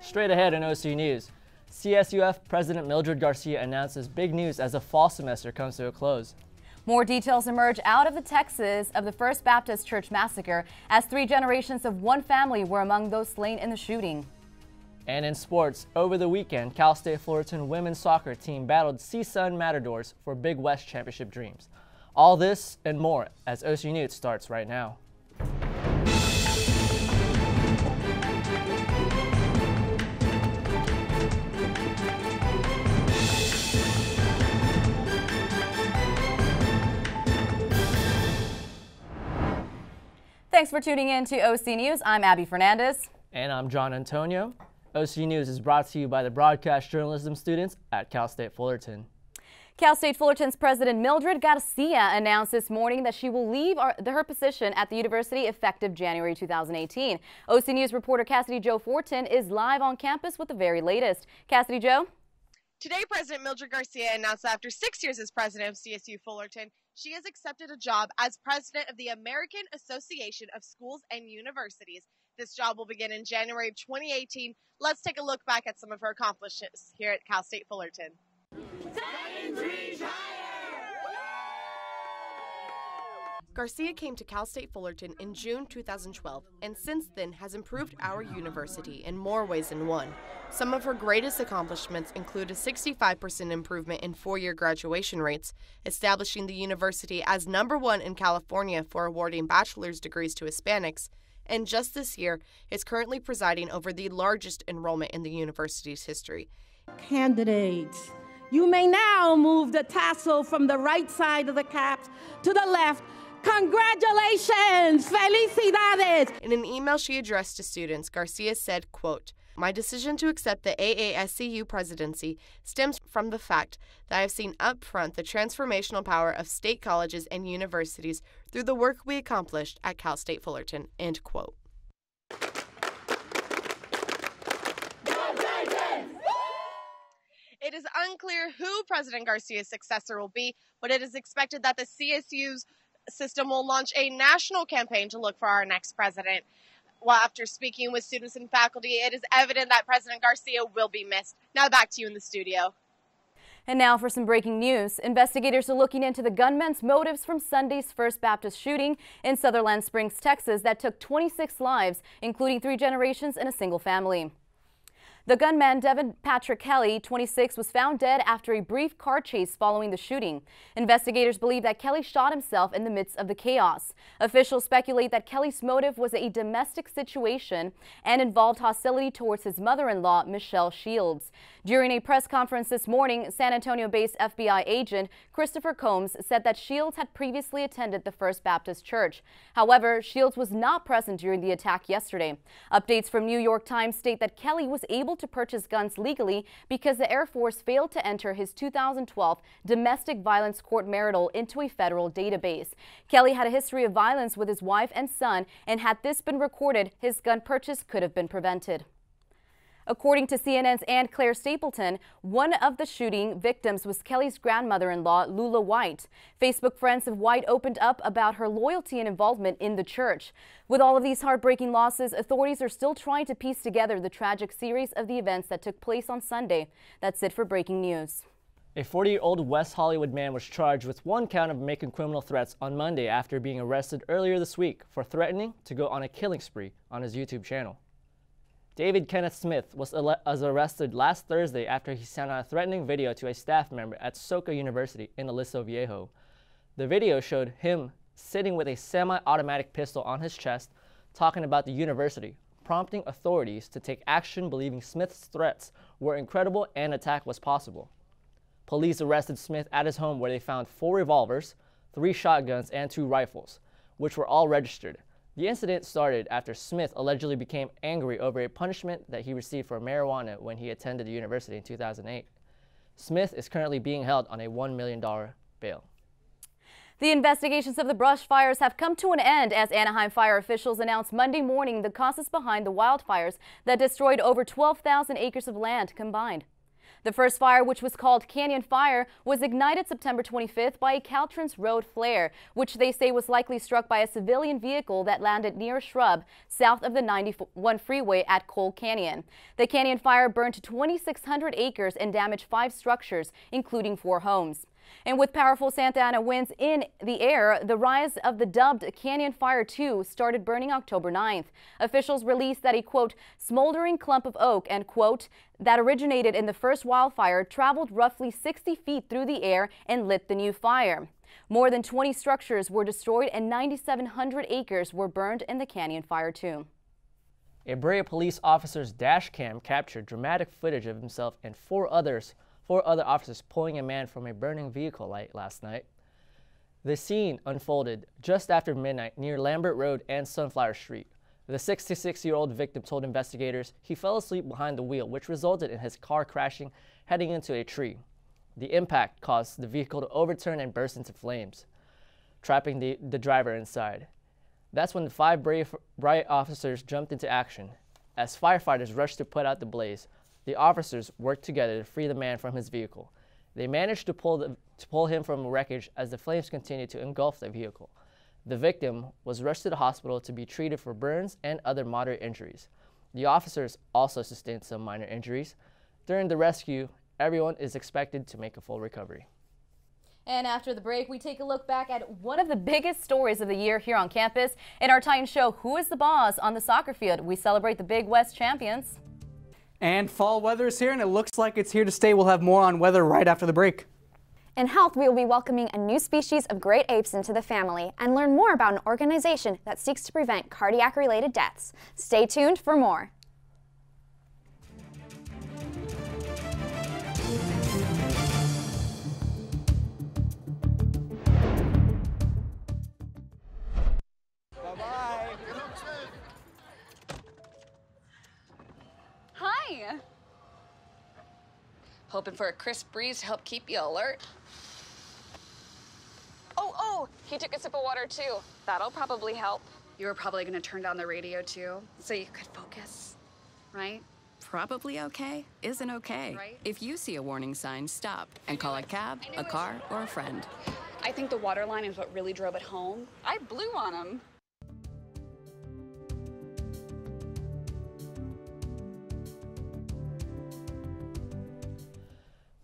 Straight ahead in OC News, CSUF President Mildred Garcia announces big news as the fall semester comes to a close. More details emerge out of the Texas of the First Baptist Church massacre as 3 generations of one family were among those slain in the shooting. And in sports, over the weekend, Cal State Fullerton women's soccer team battled CSUN Matadors for Big West Championship dreams. All this and more as OC News starts right now. Thanks for tuning in to OC News. I'm Abby Fernandez. And I'm John Antonio. OC News is brought to you by the broadcast journalism students at Cal State Fullerton. Cal State Fullerton's President Mildred Garcia announced this morning that she will leave her position at the university effective January 2018. OC News reporter Cassidy Jo Fortin is live on campus with the very latest. Cassidy Jo? Today, President Mildred Garcia announced that after 6 years as president of CSU Fullerton, she has accepted a job as president of the American Association of Schools and Universities. This job will begin in January of 2018. Let's take a look back at some of her accomplishments here at Cal State Fullerton. Garcia came to Cal State Fullerton in June 2012 and since then has improved our university in more ways than one. Some of her greatest accomplishments include a 65% improvement in four-year graduation rates, establishing the university as #1 in California for awarding bachelor's degrees to Hispanics, and just this year is currently presiding over the largest enrollment in the university's history. Candidates, you may now move the tassel from the right side of the cap to the left. Congratulations! Felicidades! In an email she addressed to students, Garcia said, quote, "My decision to accept the AASCU presidency stems from the fact that I have seen up front the transformational power of state colleges and universities through the work we accomplished at Cal State Fullerton," end quote. It is unclear who President Garcia's successor will be, but it is expected that the CSU's system will launch a national campaign to look for our next president. Well, after speaking with students and faculty, it is evident that President Garcia will be missed. Now back to you in the studio. And now for some breaking news. Investigators are looking into the gunman's motives from Sunday's First Baptist shooting in Sutherland Springs, Texas that took 26 lives, including 3 generations in a single family. The gunman, Devin Patrick Kelly, 26, was found dead after a brief car chase following the shooting. Investigators believe that Kelly shot himself in the midst of the chaos. Officials speculate that Kelly's motive was a domestic situation and involved hostility towards his mother-in-law, Michelle Shields. During a press conference this morning, San Antonio-based FBI agent Christopher Combs said that Shields had previously attended the First Baptist Church. However, Shields was not present during the attack yesterday. Updates from New York Times state that Kelly was able to purchase guns legally because the Air Force failed to enter his 2012 domestic violence court marital into a federal database. Kelly had a history of violence with his wife and son, and had this been recorded, his gun purchase could have been prevented. According to CNN's Ann Claire Stapleton, one of the shooting victims was Kelly's grandmother-in-law, Lula White. Facebook friends of White opened up about her loyalty and involvement in the church. With all of these heartbreaking losses, authorities are still trying to piece together the tragic series of the events that took place on Sunday. That's it for breaking news. A 40-year-old West Hollywood man was charged with 1 count of making criminal threats on Monday after being arrested earlier this week for threatening to go on a killing spree on his YouTube channel. David Kenneth Smith was arrested last Thursday after he sent out a threatening video to a staff member at Soka University in Aliso Viejo. The video showed him sitting with a semi-automatic pistol on his chest, talking about the university, prompting authorities to take action, believing Smith's threats were incredible and attack was possible. Police arrested Smith at his home where they found 4 revolvers, 3 shotguns, and 2 rifles, which were all registered. The incident started after Smith allegedly became angry over a punishment that he received for marijuana when he attended the university in 2008. Smith is currently being held on a $1 million bail. The investigations of the brush fires have come to an end as Anaheim fire officials announced Monday morning the causes behind the wildfires that destroyed over 12,000 acres of land combined. The first fire, which was called Canyon Fire, was ignited September 25th by a Caltrans road flare, which they say was likely struck by a civilian vehicle that landed near a shrub south of the 91 freeway at Coal Canyon. The Canyon Fire burned 2,600 acres and damaged 5 structures, including 4 homes. And with powerful Santa Ana winds in the air, the rise of the dubbed Canyon Fire 2 started burning October 9th. Officials released that a, quote, smoldering clump of oak, and, quote, that originated in the first wildfire traveled roughly 60 feet through the air and lit the new fire. More than 20 structures were destroyed and 9,700 acres were burned in the Canyon Fire 2. A Brea police officer's dash cam captured dramatic footage of himself and four other officers pulling a man from a burning vehicle light last night. The scene unfolded just after midnight near Lambert Road and Sunflower Street. The 66-year-old victim told investigators he fell asleep behind the wheel, which resulted in his car crashing, heading into a tree. The impact caused the vehicle to overturn and burst into flames, trapping the driver inside. That's when the 5 Brea officers jumped into action. As firefighters rushed to put out the blaze, the officers worked together to free the man from his vehicle. They managed to pull him from the wreckage as the flames continued to engulf the vehicle. The victim was rushed to the hospital to be treated for burns and other moderate injuries. The officers also sustained some minor injuries. During the rescue, everyone is expected to make a full recovery. And after the break, we take a look back at one of the biggest stories of the year here on campus. In our Titan show, Who is the Boss? On the soccer field, we celebrate the Big West champions. And fall weather is here, and it looks like it's here to stay. We'll have more on weather right after the break. In health, we will be welcoming a new species of great apes into the family and learn more about an organization that seeks to prevent cardiac-related deaths. Stay tuned for more. Bye-bye. Hi. Hoping for a crisp breeze to help keep you alert. Oh, he took a sip of water too. That'll probably help. You were probably gonna turn down the radio too, so you could focus, right? Probably okay isn't okay. Right? If you see a warning sign, stop and call a cab, a car, or a friend. I think the water line is what really drove it home. I blew on him.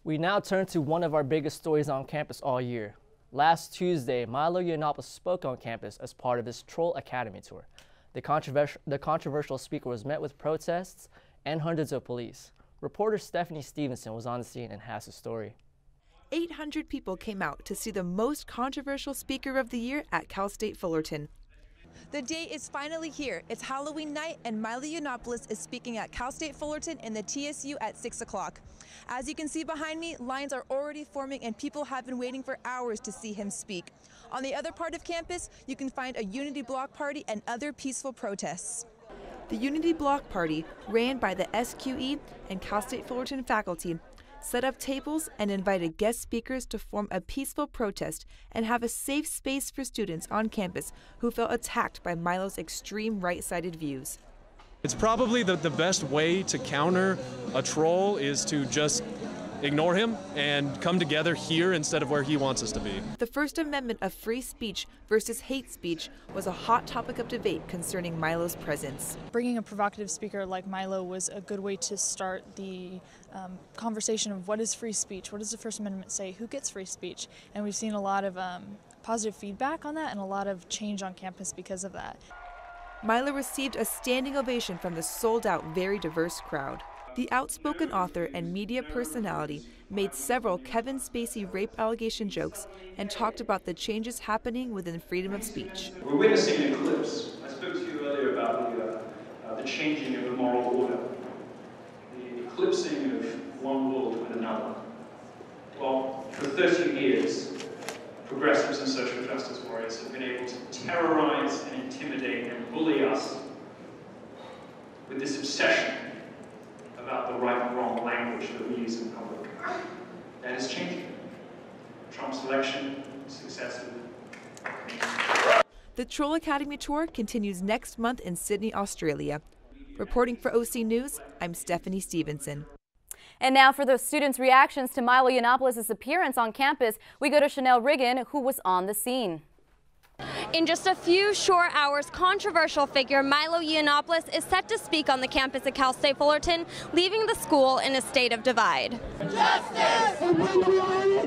We now turn to one of our biggest stories on campus all year. Last Tuesday, Milo spoke on campus as part of his Troll Academy tour. The controversial speaker was met with protests and hundreds of police. Reporter Stephanie Stevenson was on the scene and has the story. 800 people came out to see the most controversial speaker of the year at Cal State Fullerton. The day is finally here. It's Halloween night, and Milo is speaking at Cal State Fullerton in the TSU at 6 o'clock. As you can see behind me, lines are already forming and people have been waiting for hours to see him speak. On the other part of campus, you can find a Unity Block Party and other peaceful protests. The Unity Block Party, ran by the SQE and Cal State Fullerton faculty, set up tables and invited guest speakers to form a peaceful protest and have a safe space for students on campus who felt attacked by Milo's extreme right-sided views. It's probably the best way to counter a troll is to just ignore him and come together here instead of where he wants us to be. The First Amendment of free speech versus hate speech was a hot topic of debate concerning Milo's presence. Bringing a provocative speaker like Milo was a good way to start the conversation of what is free speech, what does the First Amendment say, who gets free speech, and we've seen a lot of positive feedback on that and a lot of change on campus because of that. Milo received a standing ovation from the sold-out, very diverse crowd. The outspoken author and media personality made several Kevin Spacey rape allegation jokes and talked about the changes happening within freedom of speech. We're witnessing an eclipse. I spoke to you earlier about the changing of the moral order, the eclipsing of one world with another. Well, for 30 years, progressives and social justice warriors have been able to terrorize and intimidate and bully us with this obsession about the right and wrong language that we use in public. That is changing. Trump's election, successive. The Troll Academy tour continues next month in Sydney, Australia. Reporting for OC News, I'm Stephanie Stevenson. And now for the students' reactions to Milo Yiannopoulos' appearance on campus, we go to Chanel Riggin, who was on the scene. In just a few short hours, controversial figure Milo Yiannopoulos is set to speak on the campus at Cal State Fullerton, leaving the school in a state of divide. Justice!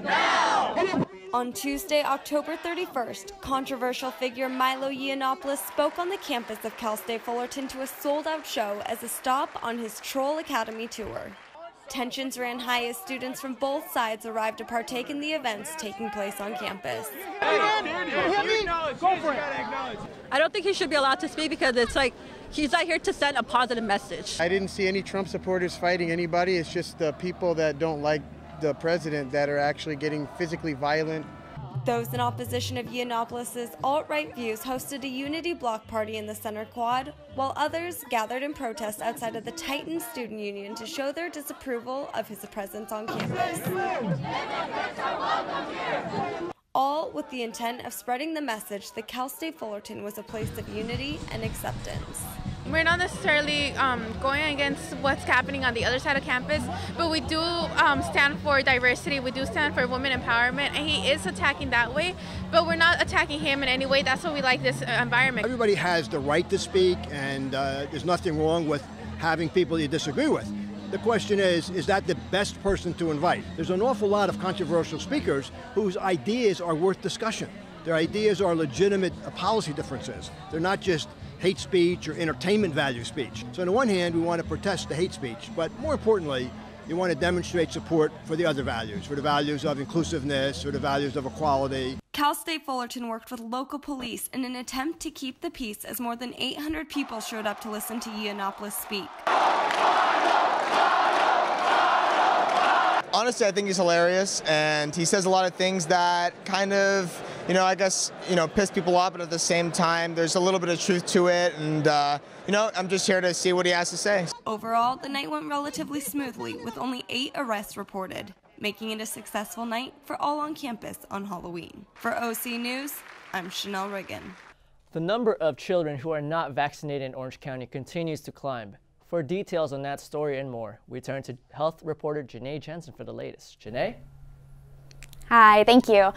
Now! On Tuesday, October 31st, controversial figure Milo Yiannopoulos spoke on the campus of Cal State Fullerton to a sold-out show as a stop on his Troll Academy tour. Tensions ran high as students from both sides arrived to partake in the events taking place on campus. I don't think he should be allowed to speak because it's like he's not here to send a positive message. I didn't see any Trump supporters fighting anybody. It's just the people that don't like the president that are actually getting physically violent. Those in opposition of Yiannopoulos' alt-right views hosted a unity block party in the Center Quad, while others gathered in protest outside of the Titan Student Union to show their disapproval of his presence on campus. All with the intent of spreading the message that Cal State Fullerton was a place of unity and acceptance. We're not necessarily going against what's happening on the other side of campus, but we do stand for diversity. We do stand for women empowerment, and he is attacking that way, but we're not attacking him in any way. That's why we like this environment. Everybody has the right to speak, and there's nothing wrong with having people you disagree with. The question is that the best person to invite? There's an awful lot of controversial speakers whose ideas are worth discussion. Their ideas are legitimate policy differences. They're not just hate speech or entertainment value speech. So on the one hand, we want to protest the hate speech, but more importantly, you want to demonstrate support for the other values, for the values of inclusiveness, or the values of equality. Cal State Fullerton worked with local police in an attempt to keep the peace as more than 800 people showed up to listen to Yiannopoulos speak. Honestly, I think he's hilarious, and he says a lot of things that kind of, I guess, piss people off, but at the same time, there's a little bit of truth to it, and, I'm just here to see what he has to say. Overall, the night went relatively smoothly, with only 8 arrests reported, making it a successful night for all on campus on Halloween. For OC News, I'm Chanel Riggin. The number of children who are not vaccinated in Orange County continues to climb. For details on that story and more, we turn to health reporter Janae Jensen for the latest. Janae? Hi, thank you.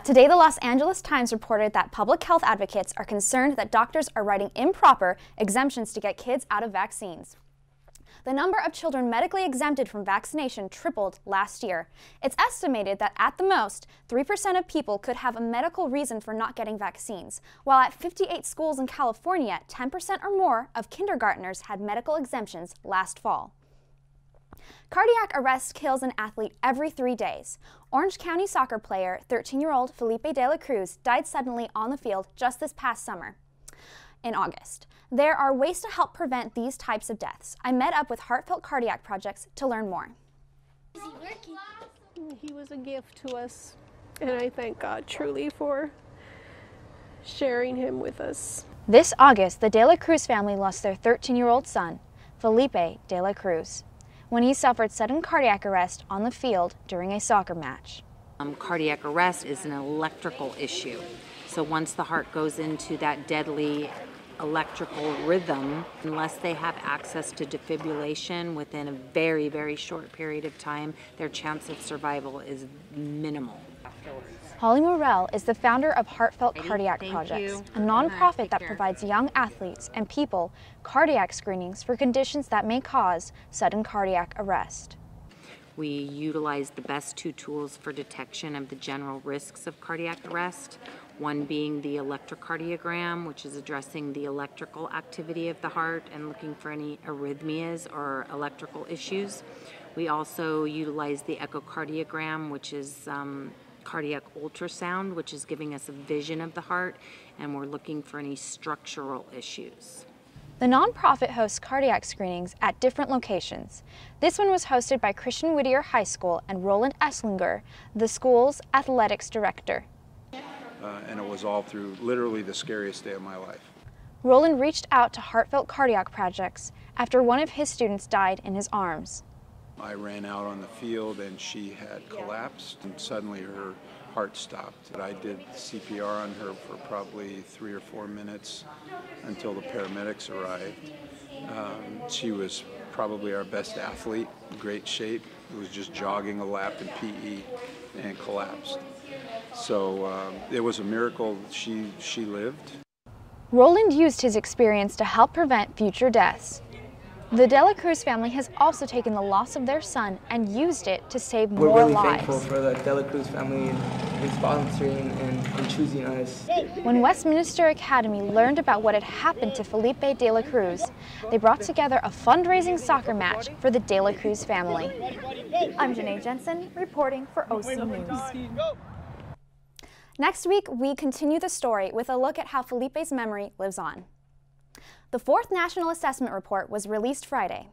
Today, the Los Angeles Times reported that public health advocates are concerned that doctors are writing improper exemptions to get kids out of vaccines. The number of children medically exempted from vaccination tripled last year. It's estimated that at the most, 3% of people could have a medical reason for not getting vaccines, while at 58 schools in California, 10% or more of kindergartners had medical exemptions last fall. Cardiac arrest kills an athlete every 3 days. Orange County soccer player, 13-year-old Felipe de la Cruz, died suddenly on the field just this past summer, in August. There are ways to help prevent these types of deaths. I met up with Heartfelt Cardiac Projects to learn more. He was a gift to us, and I thank God truly for sharing him with us. This August, the de la Cruz family lost their 13-year-old son, Felipe de la Cruz, when he suffered sudden cardiac arrest on the field during a soccer match. Cardiac arrest is an electrical issue. So once the heart goes into that deadly electrical rhythm, unless they have access to defibrillation within a very, very short period of time, their chance of survival is minimal. Holly Morrell is the founder of Heartfelt Cardiac Projects, a nonprofit that provides young athletes and people cardiac screenings for conditions that may cause sudden cardiac arrest. We utilize the best 2 tools for detection of the general risks of cardiac arrest, one being the electrocardiogram, which is addressing the electrical activity of the heart and looking for any arrhythmias or electrical issues. We also utilize the echocardiogram, which is cardiac ultrasound, which is giving us a vision of the heart, and we're looking for any structural issues. The nonprofit hosts cardiac screenings at different locations. This one was hosted by Christian Whittier High School and Roland Esslinger, the school's athletics director. And it was all through literally the scariest day of my life. Roland reached out to Heartfelt Cardiac Projects after one of his students died in his arms. I ran out on the field and she had collapsed, and suddenly her heart stopped. I did CPR on her for probably 3 or 4 minutes until the paramedics arrived. She was probably our best athlete, great shape. Was just jogging a lap in PE and collapsed. So it was a miracle she lived. Roland used his experience to help prevent future deaths. The De La Cruz family has also taken the loss of their son and used it to save more lives. We're really thankful for the De La Cruz family in sponsoring and choosing us. When Westminster Academy learned about what had happened to Felipe De La Cruz, they brought together a fundraising soccer match for the De La Cruz family. I'm Janae Jensen, reporting for OC News. Next week, we continue the story with a look at how Felipe's memory lives on. The 4th National Assessment Report was released Friday.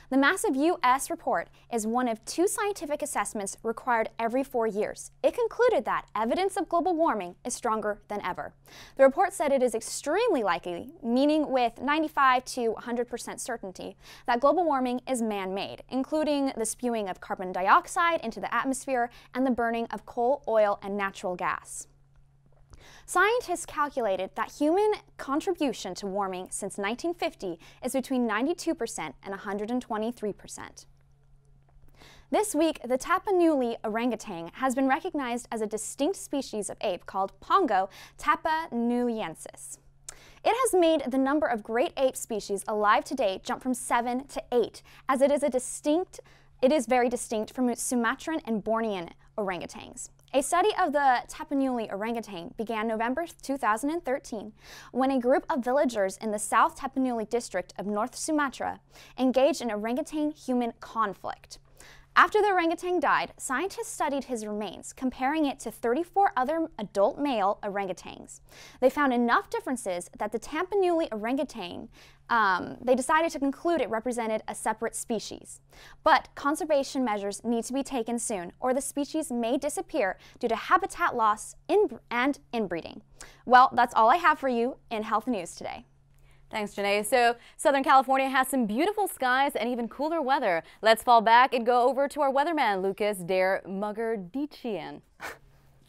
The massive U.S. report is one of 2 scientific assessments required every 4 years. It concluded that evidence of global warming is stronger than ever. The report said it is extremely likely, meaning with 95 to 100% certainty, that global warming is man-made, including the spewing of carbon dioxide into the atmosphere and the burning of coal, oil, and natural gas. Scientists calculated that human contribution to warming since 1950 is between 92% and 123%. This week, the Tapanuli orangutan has been recognized as a distinct species of ape called Pongo tapanuliensis. It has made the number of great ape species alive today jump from 7 to 8, as it is very distinct from Sumatran and Bornean orangutans. A study of the Tapanuli orangutan began November 2013 when a group of villagers in the South Tapanuli district of North Sumatra engaged in orangutan-human conflict. After the orangutan died, scientists studied his remains, comparing it to 34 other adult male orangutans. They found enough differences that the Tapanuli orangutan, they decided to conclude it represented a separate species. But conservation measures need to be taken soon, or the species may disappear due to habitat loss and inbreeding. Well, that's all I have for you in Health News today. Thanks, Janae. So, Southern California has some beautiful skies and even cooler weather. Let's fall back and go over to our weatherman, Lucas Der Muggerdichian.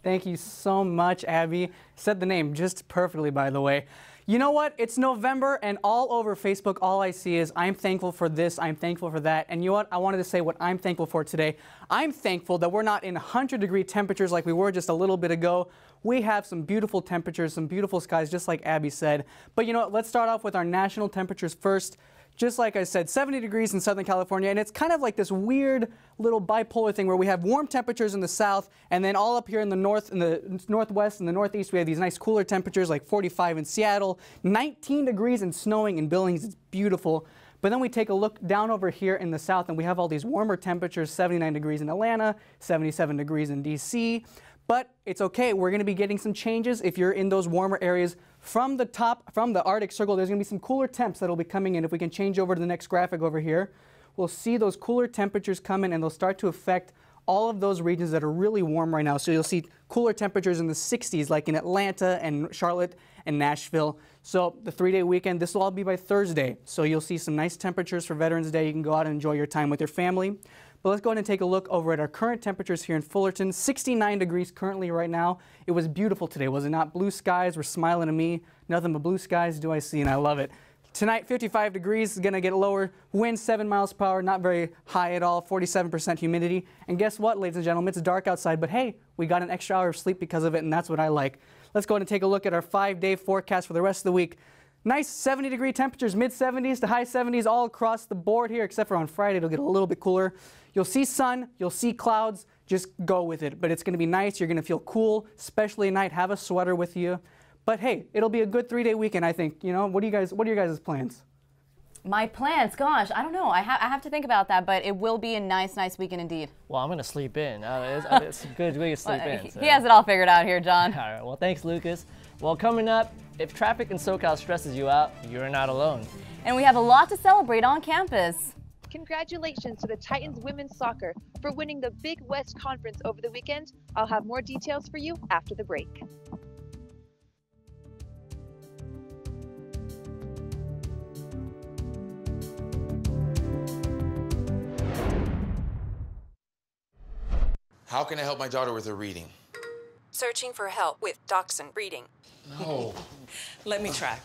Thank you so much, Abby. Said the name just perfectly, by the way. You know what? It's November, and all over Facebook, all I see is I'm thankful for this, I'm thankful for that. And you know what? I wanted to say what I'm thankful for today. I'm thankful that we're not in 100-degree temperatures like we were just a little bit ago. We have some beautiful temperatures, some beautiful skies, just like Abby said. But you know what? Let's start off with our national temperatures first. Just like I said, 70 degrees in Southern California, and it's kind of like this weird little bipolar thing where we have warm temperatures in the south, and then all up here in the north, in the northwest, and the northeast, we have these nice cooler temperatures like 45 in Seattle, 19 degrees and snowing in Billings. It's beautiful. But then we take a look down over here in the south, and we have all these warmer temperatures, 79 degrees in Atlanta, 77 degrees in D.C., but it's okay. We're going to be getting some changes if you're in those warmer areas. From the top, from the Arctic Circle, there's going to be some cooler temps that will be coming in. If we can change over to the next graphic over here, we'll see those cooler temperatures come in, and they'll start to affect all of those regions that are really warm right now. So you'll see cooler temperatures in the 60s, like in Atlanta and Charlotte and Nashville. So the 3-day weekend, this will all be by Thursday. So you'll see some nice temperatures for Veterans Day. You can go out and enjoy your time with your family. But let's go ahead and take a look over at our current temperatures here in Fullerton. 69 degrees currently right now. It was beautiful today, was it not? Blue skies were smiling at me. Nothing but blue skies do I see, and I love it. Tonight, 55 degrees, is going to get lower. Wind 7 miles per hour, not very high at all. 47% humidity. And guess what, ladies and gentlemen? It's dark outside, but hey, we got an extra hour of sleep because of it, and that's what I like. Let's go ahead and take a look at our 5-day forecast for the rest of the week. Nice 70-degree temperatures, mid-70s to high 70s all across the board here, except for on Friday. It'll get a little bit cooler. You'll see sun, you'll see clouds. Just go with it. But it's going to be nice. You're going to feel cool, especially at night. Have a sweater with you. But hey, it'll be a good 3-day weekend, I think. You know, what are your guys' plans? My plans, gosh, I don't know. I have to think about that, but it will be a nice weekend indeed. Well, I'm going to sleep in. It's a good way to sleep in. So. He has it all figured out here, John. All right, well, thanks, Lucas. Well, coming up, if traffic in SoCal stresses you out, you're not alone. And we have a lot to celebrate on campus. Congratulations to the Titans women's soccer for winning the Big West Conference over the weekend. I'll have more details for you after the break. How can I help my daughter with her reading? Searching for help with dachshund breeding. No. Let me try.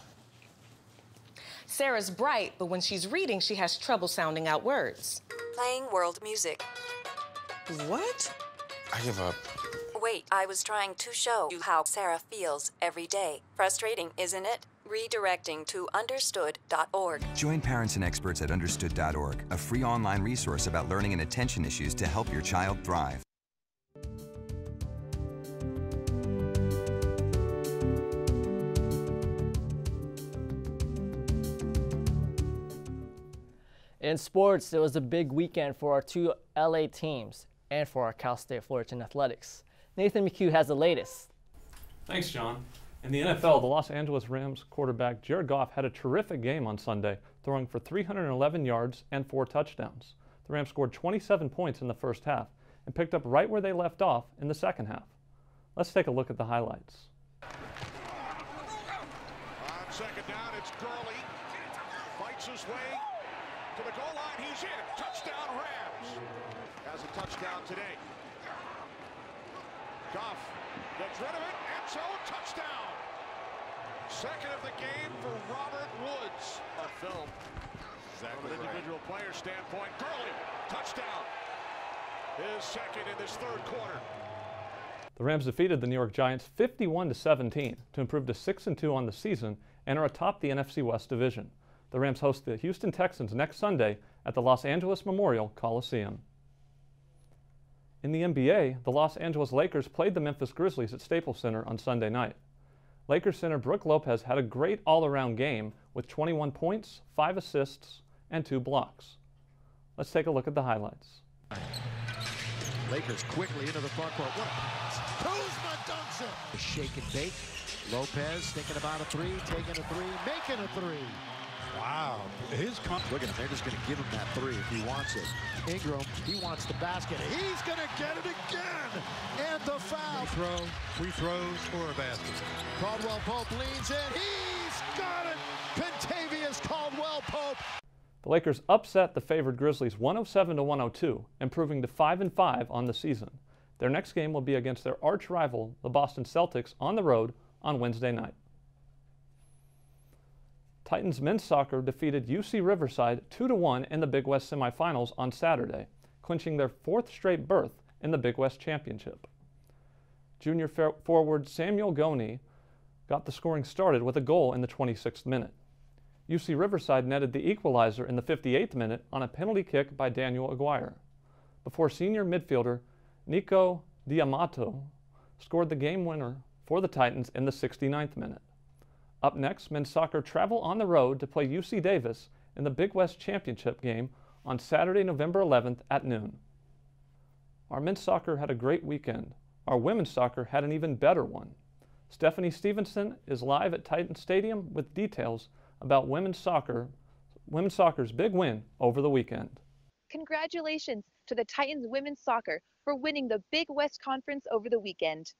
Sarah's bright, but when she's reading, she has trouble sounding out words. Playing world music. What? I give up. Wait, I was trying to show you how Sarah feels every day. Frustrating, isn't it? Redirecting to understood.org. Join parents and experts at understood.org, a free online resource about learning and attention issues to help your child thrive. In sports, it was a big weekend for our two LA teams and for our Cal State Fullerton athletics. Nathan McHugh has the latest. Thanks, John. In the NFL, the Los Angeles Rams quarterback Jared Goff had a terrific game on Sunday, throwing for 311 yards and 4 touchdowns. The Rams scored 27 points in the first half and picked up right where they left off in the second half. Let's take a look at the highlights. On second down, it's Gurley. Fights his way to the goal line. He's in. Touchdown, Rams. Has a touchdown today. Goff gets rid of it. End zone touchdown. Second of the game for Robert Woods. On film. Exactly. From an individual player standpoint, Gurley, touchdown. His second in this third quarter. The Rams defeated the New York Giants 51-17 to improve to 6-2 on the season and are atop the NFC West Division. The Rams host the Houston Texans next Sunday at the Los Angeles Memorial Coliseum. In the NBA, the Los Angeles Lakers played the Memphis Grizzlies at Staples Center on Sunday night. Lakers center Brook Lopez had a great all-around game with 21 points, 5 assists, and 2 blocks. Let's take a look at the highlights. Lakers quickly into the front court. What a pass. Kuzma dunks it. Shake and bake. Lopez thinking about a three, taking a three, making a three. Wow. Look at him. They're just going to give him that three if he wants it. Ingram, he wants the basket. He's going to get it again. And the foul. Free throws for a basket. Caldwell Pope leans in. He's got it. Pentavious Caldwell Pope. The Lakers upset the favored Grizzlies 107-102, improving to 5-5 on the season. Their next game will be against their arch rival, the Boston Celtics, on the road on Wednesday night. Titans men's soccer defeated UC Riverside 2-1 in the Big West semifinals on Saturday, clinching their 4th straight berth in the Big West Championship. Junior forward Samuel Goney got the scoring started with a goal in the 26th minute. UC Riverside netted the equalizer in the 58th minute on a penalty kick by Daniel Aguirre, before senior midfielder Nico Diamato scored the game winner for the Titans in the 69th minute. Up next, men's soccer travel on the road to play UC Davis in the Big West Championship game on Saturday, November 11th at noon. Our men's soccer had a great weekend. Our women's soccer had an even better one. Stephanie Stevenson is live at Titan Stadium with details about women's soccer's big win over the weekend. Congratulations to the Titans women's soccer for winning the Big West Conference over the weekend.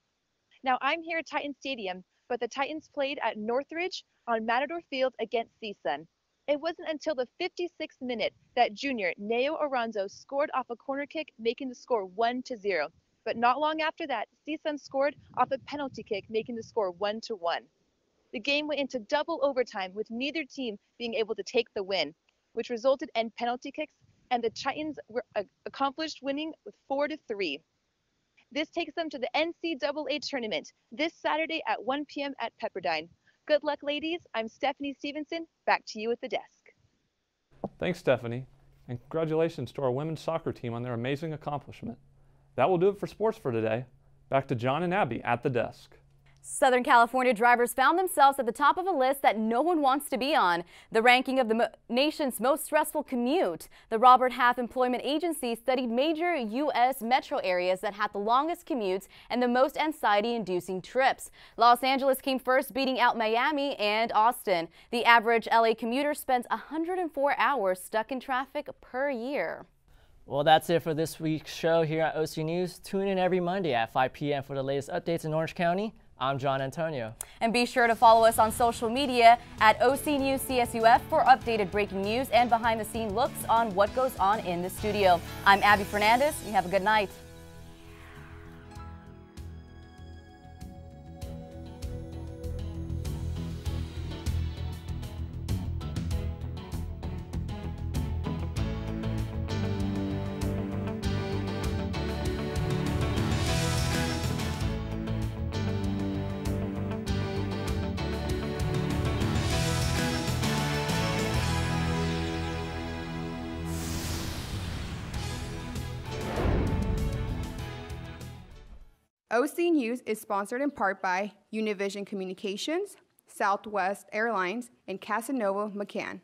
Now I'm here at Titan Stadium, but the Titans played at Northridge on Matador Field against CSUN. It wasn't until the 56th minute that junior Neo Aranzo scored off a corner kick, making the score 1-0. But not long after that, CSUN scored off a penalty kick, making the score 1-1. The game went into double overtime with neither team being able to take the win, which resulted in penalty kicks, and the Titans were accomplished winning with 4-3. This takes them to the NCAA tournament this Saturday at 1 p.m. at Pepperdine. Good luck, ladies. I'm Stephanie Stevenson. Back to you at the desk. Thanks, Stephanie, and congratulations to our women's soccer team on their amazing accomplishment. That will do it for sports for today. Back to John and Abby at the desk. Southern California drivers found themselves at the top of a list that no one wants to be on, the ranking of the nation's most stressful commute. The Robert Half Employment Agency studied major U.S. metro areas that had the longest commutes and the most anxiety-inducing trips. Los Angeles came first, beating out Miami and Austin. The average L.A. commuter spends 104 hours stuck in traffic per year. Well, that's it for this week's show here at OC News. Tune in every Monday at 5 p.m. for the latest updates in Orange County. I'm John Antonio. And be sure to follow us on social media at OC News CSUF for updated breaking news and behind-the-scene looks on what goes on in the studio. I'm Abby Fernandez. You have a good night. OC News is sponsored in part by Univision Communications, Southwest Airlines, and Casanova McCann.